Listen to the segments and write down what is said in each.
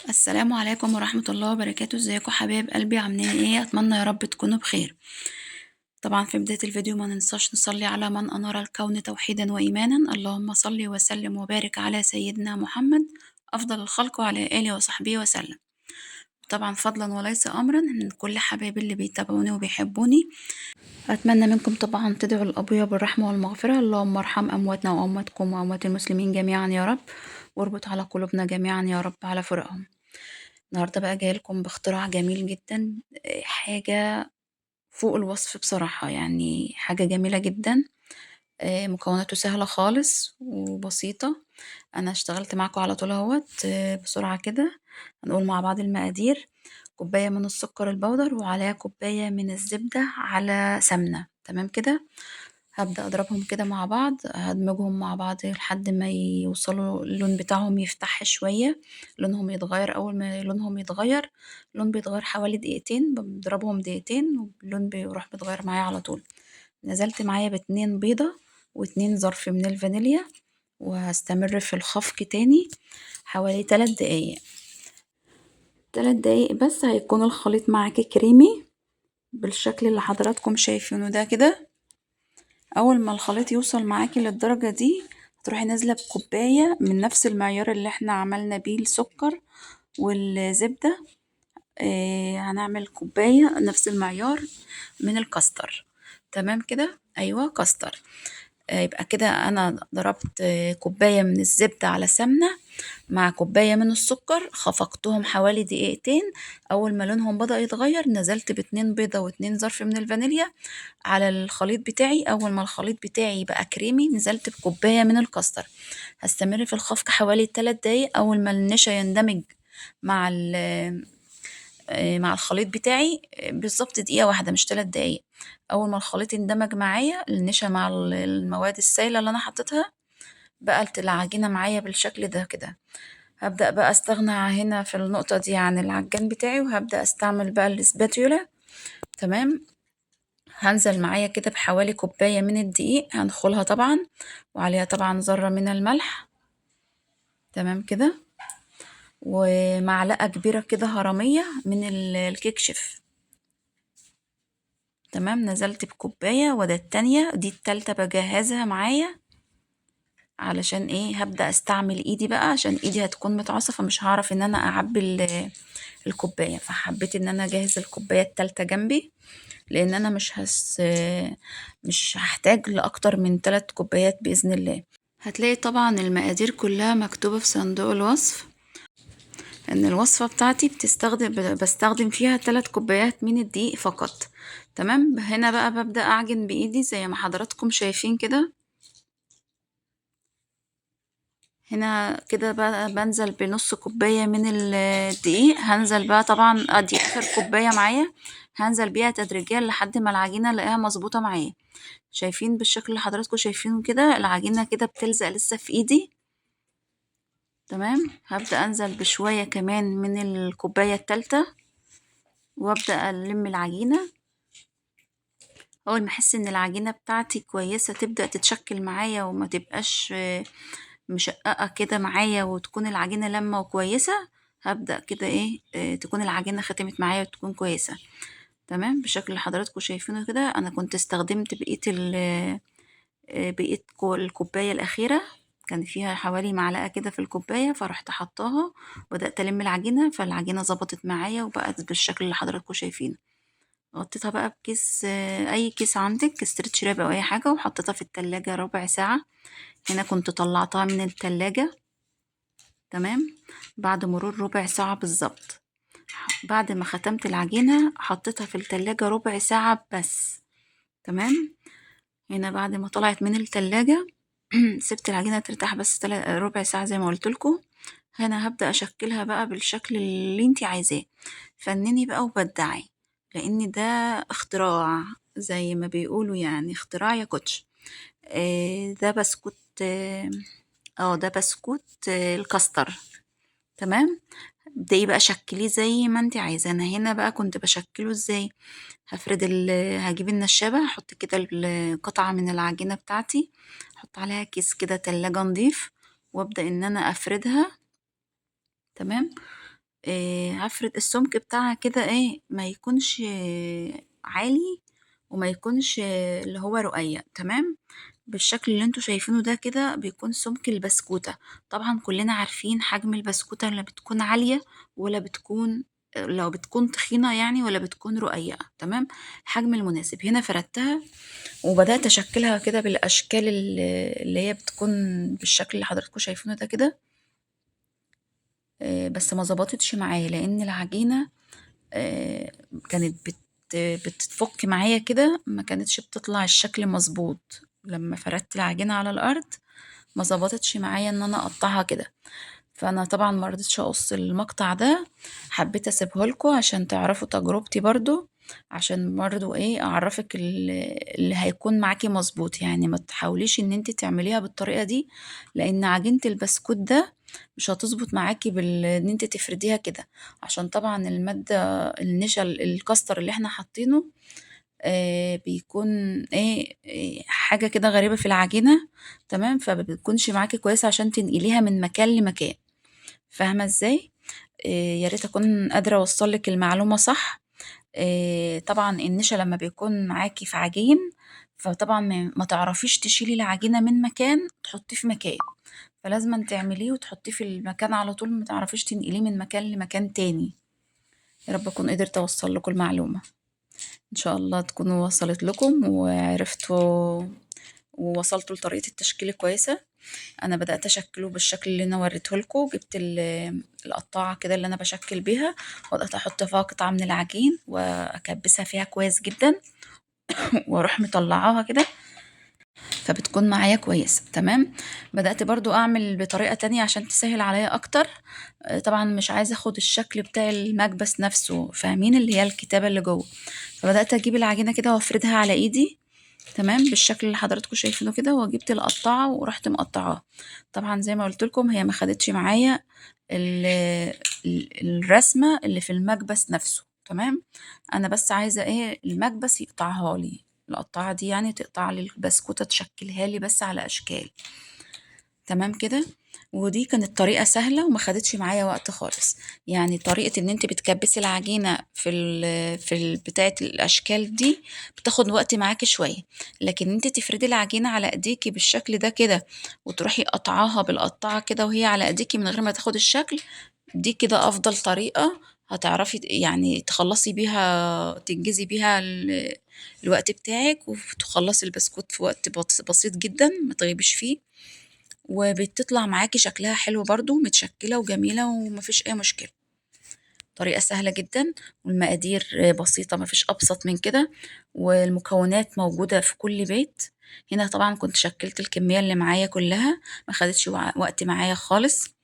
السلام عليكم ورحمة الله وبركاته. ازيكم حبايب قلبي؟ عاملين ايه؟ اتمنى يا رب تكونوا بخير. طبعا في بداية الفيديو ما ننساش نصلي على من انار الكون توحيدا وايمانا. اللهم صل وسلم وبارك على سيدنا محمد افضل الخلق وعلى اله وصحبه وسلم. طبعا فضلا وليس امرا من كل حبايبي اللي بيتابعوني وبيحبوني، اتمنى منكم طبعا تدعوا لابويا بالرحمة والمغفرة. اللهم ارحم امواتنا وامواتكم واموات المسلمين جميعا يا رب، واربط على قلوبنا جميعا يا رب على فراقهم. النهاردة بقى جاية لكم باختراع جميل جدا، حاجة فوق الوصف بصراحة، يعني حاجة جميلة جدا. مكوناته سهلة خالص وبسيطة. أنا اشتغلت معاكم على طول اهوت. بسرعة كده هنقول مع بعض المقادير: كوباية من السكر البودر، وعليها كوباية من الزبدة على سمنة. تمام كده. هبدأ أضربهم كده مع بعض، هدمجهم مع بعض لحد ما يوصلوا اللون بتاعهم يفتح شوية، لونهم يتغير. أول ما لونهم يتغير، اللون بيتغير حوالي دقيقتين، بضربهم دقيقتين واللون بيروح بيتغير معايا على طول. نزلت معايا باتنين بيضة واتنين ظرف من الفانيليا، وهستمر في الخفق تاني حوالي 3 دقايق. 3 دقايق بس هيكون الخليط معاكي كريمي بالشكل اللي حضراتكم شايفينه ده كده. اول ما الخليط يوصل معاكي للدرجة دي، هتروحي نازلة بكوباية من نفس المعيار اللي احنا عملنا بيه السكر والزبدة. هنعمل كوباية نفس المعيار من الكاستر. تمام كده، ايوه كاستر. يبقى كده انا ضربت كوباية من الزبدة على سمنة مع كوباية من السكر، خفقتهم حوالي دقيقتين. اول ما لونهم بدأ يتغير، نزلت باتنين بيضة واتنين ظرف من الفانيليا على الخليط بتاعي. اول ما الخليط بتاعي بقى كريمي، نزلت بكوباية من الكاستر. هستمر في الخفق حوالي 3 دقايق. اول ما النشا يندمج مع مع الخليط بتاعي، بالظبط دقيقة واحدة مش 3 دقايق. أول ما الخليط يندمج معايا النشا مع المواد السائلة اللي أنا حطيتها، بقت العجينة معايا بالشكل ده كده. هبدأ بقى استغنى هنا في النقطة دي عن العجان بتاعي، وهبدأ استعمل بقى الاسباتيولا. تمام. هنزل معايا كده بحوالي كوباية من الدقيق، هندخلها طبعا، وعليها طبعا ذرة من الملح. تمام كده. ومعلقة كبيرة كده هرمية من الكيك شيف. تمام. نزلت بكوباية، وده التانية، دي التالتة بجهزها معايا. علشان ايه؟ هبدأ استعمل ايدي بقى، عشان ايدي هتكون متعصة فمش هعرف ان انا اعبي الكوباية. فحبيت ان انا اجهز الكوباية التالتة جنبي، لان انا مش هحتاج لاكتر من 3 كوبايات بإذن الله. هتلاقي طبعا المقادير كلها مكتوبة في صندوق الوصف. ان الوصفة بتاعتي بستخدم فيها 3 كوبايات من الدقيق فقط. تمام. هنا بقى ببدأ اعجن بايدي زي ما حضراتكم شايفين كده. هنا كده بقى بنزل بنص كوباية من الدقيق. هنزل بقى طبعا ادي اخر كوباية معايا، هنزل بيها تدريجيا لحد ما العجينة الاقيها مظبوطة معايا. شايفين بالشكل اللي حضراتكم شايفينه كده؟ العجينة كده بتلزق لسه في ايدي. تمام. هبدأ انزل بشوية كمان من الكوباية التالتة، وابدأ الم العجينة. اول ما احس ان العجينة بتاعتي كويسة، تبدأ تتشكل معايا وما تبقاش مشققة كده معايا، وتكون العجينة لمة وكويسة، هبدأ كده ايه، تكون العجينة ختمت معايا وتكون كويسة. تمام. بالشكل اللي حضراتكم شايفينه كده. انا كنت استخدمت بقية الكوباية الأخيرة، كان فيها حوالي معلقة كده في الكوباية، فرحت حطاها وبدأت ألم العجينة، فالعجينة ظبطت معايا وبقت بالشكل اللي حضراتكم شايفينه. غطيتها بقى بكيس، أي كيس عندك، استرتش راب أو أي حاجة، وحطيتها في التلاجة ربع ساعة. هنا كنت طلعتها من التلاجة. تمام. بعد مرور ربع ساعة بالظبط، بعد ما ختمت العجينة حطيتها في التلاجة ربع ساعة بس. تمام. هنا بعد ما طلعت من التلاجة سبت العجينة ترتاح بس ربع ساعة زي ما قلتلكوا. هنا هبدأ أشكلها بقى بالشكل اللي انتي عايزاه. فنني بقى وبدعي، لأن ده اختراع زي ما بيقولوا، يعني اختراع يا كوتش. ده بسكوت. ده بسكوت الكاستر. تمام. ابدأي بقى شكليه زي ما انت عايزة. انا هنا بقى كنت بشكله ازاي؟ هجيب النشابة، احط كده القطعة من العجينة بتاعتي، احط عليها كيس كده تلاجة نضيف، وابدأ ان انا افردها. تمام. هافرد السمك بتاعها كده إيه، ما يكونش عالي وما يكونش اللي هو رقيق، تمام. بالشكل اللي انتوا شايفينه ده كده بيكون سمك البسكوتة. طبعا كلنا عارفين حجم البسكوتة اللي بتكون عالية ولا بتكون، لو بتكون تخينة يعني ولا بتكون رقيقة، تمام. الحجم المناسب. هنا فردتها وبدأت أشكلها كده بالأشكال اللي هي بتكون بالشكل اللي حضراتكم شايفينه ده كده. بس ما ظبطتش معايا لأن العجينة آه، كانت بتفك معايا كده، ما كانتش بتطلع الشكل مظبوط. لما فردت العجينة على الأرض ما ظبطتش معايا ان انا اقطعها كده. فانا طبعا ما رضيتش اقص المقطع ده، حبيت اسيبه لكم عشان تعرفوا تجربتي برضو، عشان برضو ايه اعرفك اللي هيكون معاكي مظبوط. يعني ما تحاوليش ان انت تعمليها بالطريقة دي، لان عجينة البسكوت ده مش هتظبط معاكي ان انت تفرديها كده، عشان طبعا المادة النشا الكاستر اللي احنا حاطينه بيكون حاجة كده غريبة في العجينة، تمام. فبتكونش معاكي كويسة عشان تنقليها من مكان لمكان، فاهمة ازاي؟ يا ريت اكون قادرة اوصل لك المعلومة صح. طبعا النشا لما بيكون معاكي في عجين، فطبعا ما تعرفيش تشيلي العجينة من مكان تحطيه في مكان، فلازم تعمليه وتحطيه في المكان على طول، ما تعرفيش تنقليه من مكان لمكان تاني. يا رب اكون قدرت اوصل لكم المعلومة. ان شاء الله تكونوا وصلت لكم وعرفتوا ووصلتوا لطريقة التشكيل كويسة. انا بدأت اشكله بالشكل اللي انا وريته لكم. جبت القطاعة كده اللي انا بشكل بيها، وبدأت احط فيها قطعة من العجين واكبسها فيها كويس جدا واروح مطلعاها كده، فبتكون معايا كويسة، تمام. بدأت برضو اعمل بطريقة تانية عشان تسهل عليا اكتر. طبعا مش عايزة اخد الشكل بتاع المكبس نفسه، فاهمين اللي هي الكتابة اللي جوه. فبدأت اجيب العجينة كده وافردها على ايدي، تمام، بالشكل اللي حضراتكم شايفينه كده. وجبت القطاعة ورحت مقطعاها. طبعا زي ما قلت لكم هي ما خدتش معايا الرسمة اللي في المكبس نفسه، تمام. انا بس عايزة ايه المكبس يقطعها لي، القطاعة دي يعني تقطع لي البسكوتة، تشكلها لي بس على اشكال، تمام كده. ودي كانت طريقة سهلة وما خدتش معايا وقت خالص. يعني طريقة ان انت بتكبسي العجينة بتاعة الاشكال دي بتاخد وقت معاكي شوية، لكن انت تفردي العجينة على ايديكي بالشكل ده كده وتروحي قطعاها بالقطاعة كده وهي على ايديكي من غير ما تاخد الشكل، دي كده افضل طريقة هتعرفي يعني تخلصي بيها، تنجزي بيها الوقت بتاعك، وتخلصي البسكوت في وقت بسيط جدا ما تغيبش فيه، وبتطلع معاكي شكلها حلو برضو، متشكلة وجميلة ومفيش أي مشكلة. طريقة سهلة جدا، والمقادير بسيطة، مفيش أبسط من كده، والمكونات موجودة في كل بيت. هنا طبعا كنت شكلت الكمية اللي معايا كلها، ما خدتش وقت معايا خالص،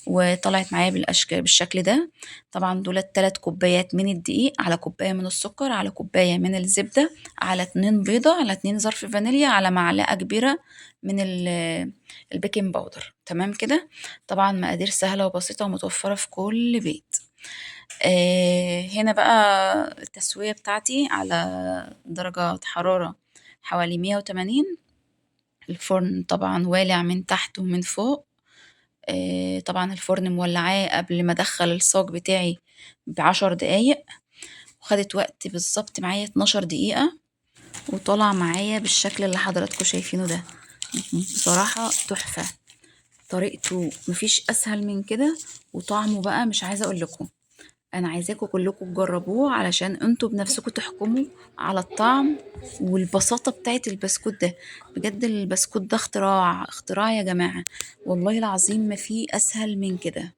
وطلعت معايا بالأشكال بالشكل ده. طبعا دول 3 كوبايات من الدقيق، على كوباية من السكر، على كوباية من الزبدة، على 2 بيضة، على 2 ظرف فانيليا، على معلقة كبيرة من البيكنج باودر، تمام كده. طبعا مقادير سهلة وبسيطة ومتوفرة في كل بيت. هنا بقى التسوية بتاعتي على درجة حرارة حوالي 180. الفرن طبعا والع من تحت ومن فوق. طبعا الفرن مولعاه قبل ما ادخل الصاج بتاعي ب10 دقايق، وخدت وقت بالظبط معايا 12 دقيقة، وطلع معايا بالشكل اللي حضراتكم شايفينه ده. بصراحة تحفة، طريقته مفيش اسهل من كده، وطعمه بقى مش عايزة اقول لكم. انا عايزاكم كلكم تجربوه علشان انتوا بنفسكم تحكموا على الطعم والبساطة بتاعت البسكوت ده. بجد البسكوت ده اختراع اختراع يا جماعة، والله العظيم ما فيه اسهل من كده،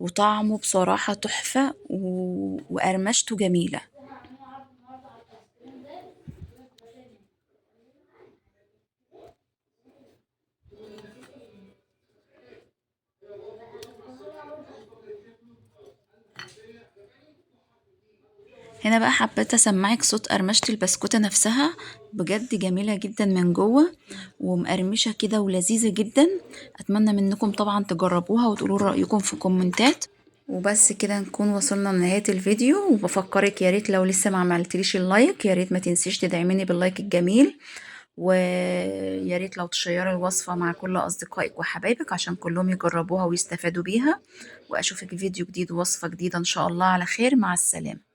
وطعمه بصراحة تحفة وقرمشته جميلة. هنا بقى حبيت اسمعك صوت قرمشة البسكوتة نفسها، بجد جميلة جدا من جوه ومقرمشة كده ولذيذة جدا. اتمنى منكم طبعا تجربوها وتقولوا رأيكم في كومنتات. وبس كده نكون وصلنا لنهاية الفيديو، وبفكرك يا ريت لو لسه ما عملتليش اللايك، يا ريت ما تنسيش تدعميني باللايك الجميل، ويا ريت لو تشيري الوصفة مع كل أصدقائك وحبايبك عشان كلهم يجربوها ويستفادوا بيها، وأشوفك في فيديو جديد ووصفة جديدة إن شاء الله على خير. مع السلامة.